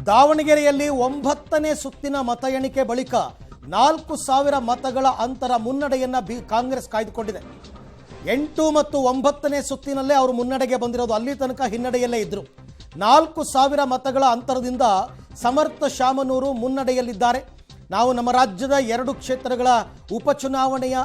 ದಾವಣಗೆರೆಯಲ್ಲಿ 9ನೇ ಸುತ್ತಿನ ಮತ ಎಣಿಕೆ ಬಳಿಕ 4,000 ಮತಗಳ ಅಂತರ ಮುನ್ನಡೆಯನ್ನ ಕಾಂಗ್ರೆಸ್ ಕಾಯ್ದುಕೊಂಡಿದೆ. 8 ಮತ್ತು 9ನೇ ಸುತ್ತಿನಲ್ಲೇ ಅವರು ಮುನ್ನಡೆಗೆ ಬಂದಿರೋದು. ಅಲ್ಲಿ ತನಕ ಹಿನ್ನಡೆಯಲ್ಲೇ ಇದ್ರು. 4,000 ಮತಗಳ ಅಂತರದಿಂದ ಸಮರ್ಥ ಶಾಮನೂರು ಮುನ್ನಡೆಯಲ್ಲಿದ್ದಾರೆ. ನಾವು ನಮ್ಮ ರಾಜ್ಯದ 2 ಕ್ಷೇತ್ರಗಳ ಉಪಚುನಾವಣೆಯ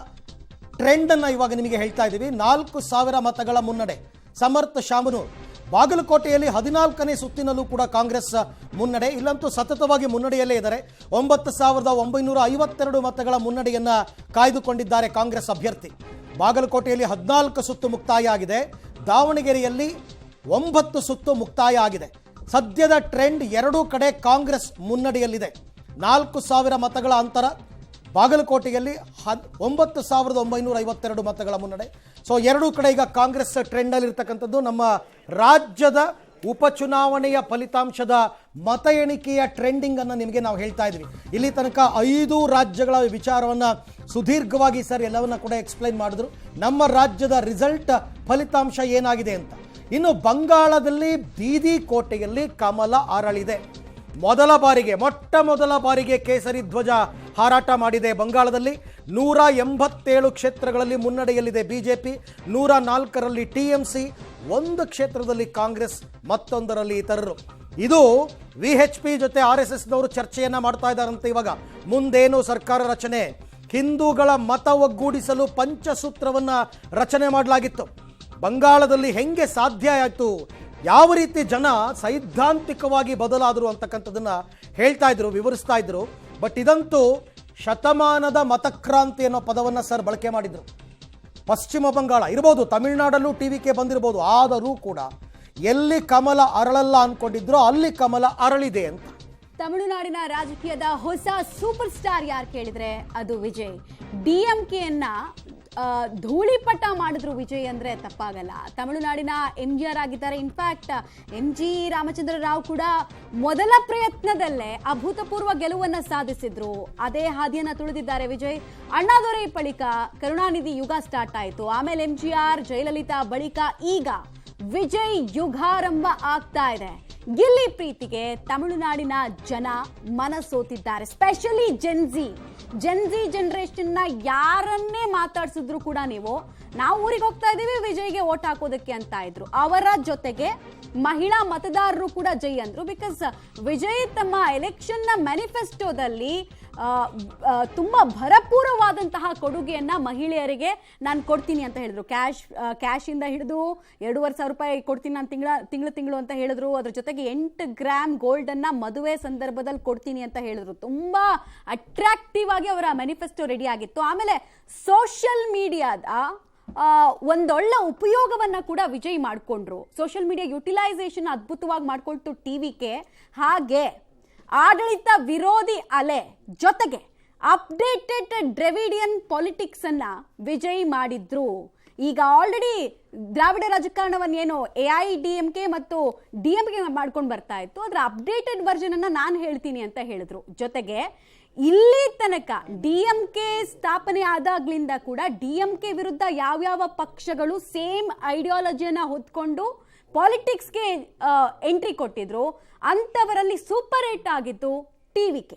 ಟ್ರೆಂಡ್ ಅನ್ನು ಇವಾಗ ನಿಮಗೆ ಹೇಳ್ತಾ ಇದ್ದೀವಿ. 4,000 ಮತಗಳ ಮುನ್ನಡೆ ಸಮರ್ಥ ಶಾಮನೂರು. ಬಾಗಲಕೋಟೆಯಲ್ಲಿ 14ನೇ ಸುತ್ತಿನಲ್ಲೂ ಕೂಡ ಕಾಂಗ್ರೆಸ್ ಮುನ್ನಡೆ. ಇಲ್ಲಂತೂ ಸತತವಾಗಿ ಮುನ್ನಡೆಯಲ್ಲೇ ಇದ್ದಾರೆ. 9,952 ಮತಗಳ ಮುನ್ನಡೆಯನ್ನ ಕಾಯ್ದುಕೊಂಡಿದ್ದಾರೆ ಕಾಂಗ್ರೆಸ್ ಅಭ್ಯರ್ಥಿ. ಬಾಗಲಕೋಟೆಯಲ್ಲಿ 14 ಸುತ್ತು ಮುಕ್ತಾಯ ಆಗಿದೆ. ದಾವಣಗೆರೆಯಲ್ಲಿ 9 ಸುತ್ತು ಮುಕ್ತಾಯ ಆಗಿದೆ. ಸದ್ಯದ ಟ್ರೆಂಡ್ ಎರಡೂ ಕಡೆ ಕಾಂಗ್ರೆಸ್ ಮುನ್ನಡೆಯಲ್ಲಿದೆ. 4,000 ಮತಗಳ ಅಂತರ. ಬಾಗಲಕೋಟೆಯಲ್ಲಿ 9,952 ಮತಗಳ ಮುನ್ನಡೆ. ಸೊ ಎರಡೂ ಕಡೆ ಈಗ ಕಾಂಗ್ರೆಸ್ ಟ್ರೆಂಡಲ್ಲಿರ್ತಕ್ಕಂಥದ್ದು. ನಮ್ಮ ರಾಜ್ಯದ ಉಪಚುನಾವಣೆಯ ಫಲಿತಾಂಶದ ಮತ ಎಣಿಕೆಯ ಟ್ರೆಂಡಿಂಗ್ ಅನ್ನು ನಿಮಗೆ ನಾವು ಹೇಳ್ತಾ ಇದ್ವಿ. ಇಲ್ಲಿ ತನಕ 5 ರಾಜ್ಯಗಳ ವಿಚಾರವನ್ನು ಸುದೀರ್ಘವಾಗಿ ಸರ್ ಎಲ್ಲವನ್ನ ಕೂಡ ಎಕ್ಸ್ಪ್ಲೈನ್ ಮಾಡಿದ್ರು. ನಮ್ಮ ರಾಜ್ಯದ ರಿಸಲ್ಟ್ ಫಲಿತಾಂಶ ಏನಾಗಿದೆ ಅಂತ. ಇನ್ನು ಬಂಗಾಳದಲ್ಲಿ ಬೀದಿ ಕೋಟೆಯಲ್ಲಿ ಕಮಲ ಅರಳಿದೆ. ಮೊಟ್ಟ ಮೊದಲ ಬಾರಿಗೆ ಕೇಸರಿ ಧ್ವಜ ಹಾರಾಟ ಮಾಡಿದೆ. ಬಂಗಾಳದಲ್ಲಿ 187 ಕ್ಷೇತ್ರಗಳಲ್ಲಿ ಮುನ್ನಡೆಯಲ್ಲಿದೆ ಬಿಜೆಪಿ, 104ರಲ್ಲಿ ಟಿಎಂಸಿ, 1 ಕ್ಷೇತ್ರದಲ್ಲಿ ಕಾಂಗ್ರೆಸ್, ಮತ್ತೊಂದರಲ್ಲಿ ಇತರರು. ಇದು ವಿಎಚ್ಪಿ ಜೊತೆ ಆರ್ಎಸ್ಎಸ್ನವರು ಚರ್ಚೆಯನ್ನ ಮಾಡ್ತಾ ಇದ್ದಾರಂತೆ. ಇವಾಗ ಮುಂದೇನು ಸರ್ಕಾರ ರಚನೆ, ಹಿಂದೂಗಳ ಮತ ಒಗ್ಗೂಡಿಸಲು ಪಂಚಸೂತ್ರವನ್ನ ರಚನೆ ಮಾಡಲಾಗಿತ್ತು. ಬಂಗಾಳದಲ್ಲಿ ಹೆಂಗೆ ಸಾಧ್ಯ ಆಯಿತು, ಯಾವ ರೀತಿ ಜನ ಸೈದ್ಧಾಂತಿಕವಾಗಿ ಬದಲಾದರು ಅಂತಕ್ಕಂಥದ್ದನ್ನ ಹೇಳ್ತಾ ಇದ್ರು, ವಿವರಿಸ್ತಾ ಇದ್ರು. ಬಟ್ ಇದಂತೂ ಶತಮಾನದ ಮತಕ್ರಾಂತಿ ಅನ್ನೋ ಪದವನ್ನ ಸರ್ ಬಳಕೆ ಮಾಡಿದ್ರು. ಪಶ್ಚಿಮ ಬಂಗಾಳ ಇರ್ಬೋದು, ತಮಿಳುನಾಡಲ್ಲೂ ಟಿವಿಕೆ ಬಂದಿರ್ಬೋದು, ಆದರೂ ಕೂಡ ಎಲ್ಲಿ ಕಮಲ ಅರಳಲ್ಲ ಅನ್ಕೊಂಡಿದ್ರು ಅಲ್ಲಿ ಕಮಲ ಅರಳಿದೆ ಅಂತ. ತಮಿಳುನಾಡಿನ ರಾಜಕೀಯದ ಹೊಸ ಸೂಪರ್ ಸ್ಟಾರ್ ಯಾರು ಕೇಳಿದ್ರೆ ಅದು ವಿಜಯ್. ಡಿಎಂಕೆಯನ್ನ ಧೂಳಿಪಟ ಮಾಡಿದ್ರು ವಿಜಯ್ ಅಂದ್ರೆ ತಪ್ಪಾಗಲ್ಲ. ತಮಿಳುನಾಡಿನ MGR ಆಗಿದ್ದಾರೆ. ಇನ್ಫ್ಯಾಕ್ಟ್ MG ರಾಮಚಂದ್ರ ರಾವ್ ಕೂಡ ಮೊದಲ ಪ್ರಯತ್ನದಲ್ಲೇ ಅಭೂತಪೂರ್ವ ಗೆಲುವನ್ನ ಸಾಧಿಸಿದ್ರು. ಅದೇ ಹಾದಿಯನ್ನ ತುಳಿದಿದ್ದಾರೆ ವಿಜಯ್. ಅಣ್ಣಾದೊರೈ ಬಳಿಕ ಕರುಣಾನಿಧಿ ಯುಗ ಸ್ಟಾರ್ಟ್ ಆಯಿತು. ಆಮೇಲೆ MGR, ಜಯಲಲಿತಾ ಬಳಿಕ ಈಗ ವಿಜಯ್ ಯುಗಾರಂಭ ಆಗ್ತಾ ಇದೆ. ಗಿಲ್ಲಿ ಪ್ರೀತಿಗೆ ತಮಿಳುನಾಡಿನ ಜನ ಮನಸೋತಿದ್ದಾರೆ. ಸ್ಪೆಷಲಿ ಜೆನ್ಜಿ ಜನರೇಷನ್ನ ಯಾರನ್ನೇ ಮಾತಾಡ್ಸಿದ್ರು ಕೂಡ ನಾವು ಊರಿಗೆ ಹೋಗ್ತಾ ಇದೀವಿ ವಿಜಯ್ಗೆ ವೋಟ್ ಹಾಕೋದಕ್ಕೆ ಅಂತ ಇದ್ರು. ಅವರ ಜೊತೆಗೆ ಮಹಿಳಾ ಮತದಾರರು ಕೂಡ ಜೈ ಅಂದ್ರು. ಬಿಕಾಸ್ ವಿಜಯ್ ತಮ್ಮ ಎಲೆಕ್ಷನ್ ನ ಮ್ಯಾನಿಫೆಸ್ಟೋದಲ್ಲಿ ತುಂಬಾ ಭರಪೂರವಾದಂತಹ ಕೊಡುಗೆಯನ್ನ ಮಹಿಳೆಯರಿಗೆ ನಾನು ಕೊಡ್ತೀನಿ ಅಂತ ಹೇಳಿದ್ರು. ಕ್ಯಾಶ್ ಇಂದ ಹಿಡಿದು 2,500 ರೂಪಾಯಿ ಕೊಡ್ತೀನಿ ನಾನು ತಿಂಗಳು ಅಂತ ಹೇಳಿದ್ರು. ಅದ್ರ ಜೊತೆಗೆ 8 ಗ್ರಾಮ್ ಗೋಲ್ಡ್ ಅನ್ನ ಮದುವೆ ಸಂದರ್ಭದಲ್ಲಿ ಕೊಡ್ತೀನಿ ಅಂತ ಹೇಳಿದ್ರು. ತುಂಬಾ ಅಟ್ರಾಕ್ಟಿವ್ ಆಗಿ ಅವರ ಮ್ಯಾನಿಫೆಸ್ಟೋ ರೆಡಿ ಆಗಿತ್ತು. ಆಮೇಲೆ ಸೋಷಿಯಲ್ ಮೀಡಿಯಾದ ಒಂದೊಳ್ಳೆ ಉಪಯೋಗವನ್ನ ಕೂಡ ವಿಜಯ್ ಮಾಡಿಕೊಂಡ್ರು. ಸೋಷಿಯಲ್ ಮೀಡಿಯಾ ಯುಟಿಲೈಸೇಷನ್ ಅದ್ಭುತವಾಗಿ ಮಾಡ್ಕೊಳ್ತು ಟಿವಿಕೆ. ಹಾಗೆ ಆಡಳಿತ ವಿರೋಧಿ ಅಲೆ ಜೊತೆಗೆ ಅಪ್ಡೇಟೆಡ್ ಡ್ರೆವಿಡಿಯನ್ ಪಾಲಿಟಿಕ್ಸ್ ಅನ್ನ ವಿಜಯ್ ಮಾಡಿದ್ರು. ಈಗ ಆಲ್ರೆಡಿ ದ್ರಾವಿಡ ರಾಜಕಾರಣವನ್ನೇನು AIADMK ಮತ್ತು DMK ಮಾಡ್ಕೊಂಡು ಬರ್ತಾ ಇತ್ತು, ಅದರ ಅಪ್ಡೇಟೆಡ್ ವರ್ಷನ್ ಅನ್ನ ನಾನು ಹೇಳ್ತೀನಿ ಅಂತ ಹೇಳಿದ್ರು. ಜೊತೆಗೆ ಇಲ್ಲಿ ತನಕ DMK ಸ್ಥಾಪನೆ ಆದಾಗ್ಲಿಂದ ಕೂಡ DMK ವಿರುದ್ಧ ಯಾವ್ಯಾವ ಪಕ್ಷಗಳು ಸೇಮ್ ಐಡಿಯಾಲಜಿಯನ್ನ ಹೊತ್ಕೊಂಡು ಪಾಲಿಟಿಕ್ಸ್ಗೆ ಎಂಟ್ರಿ ಕೊಟ್ಟಿದ್ರು, ಅಂತವರಲ್ಲಿ ಸೂಪರ್ ಹಿಟ್ ಆಗಿತ್ತು TVK.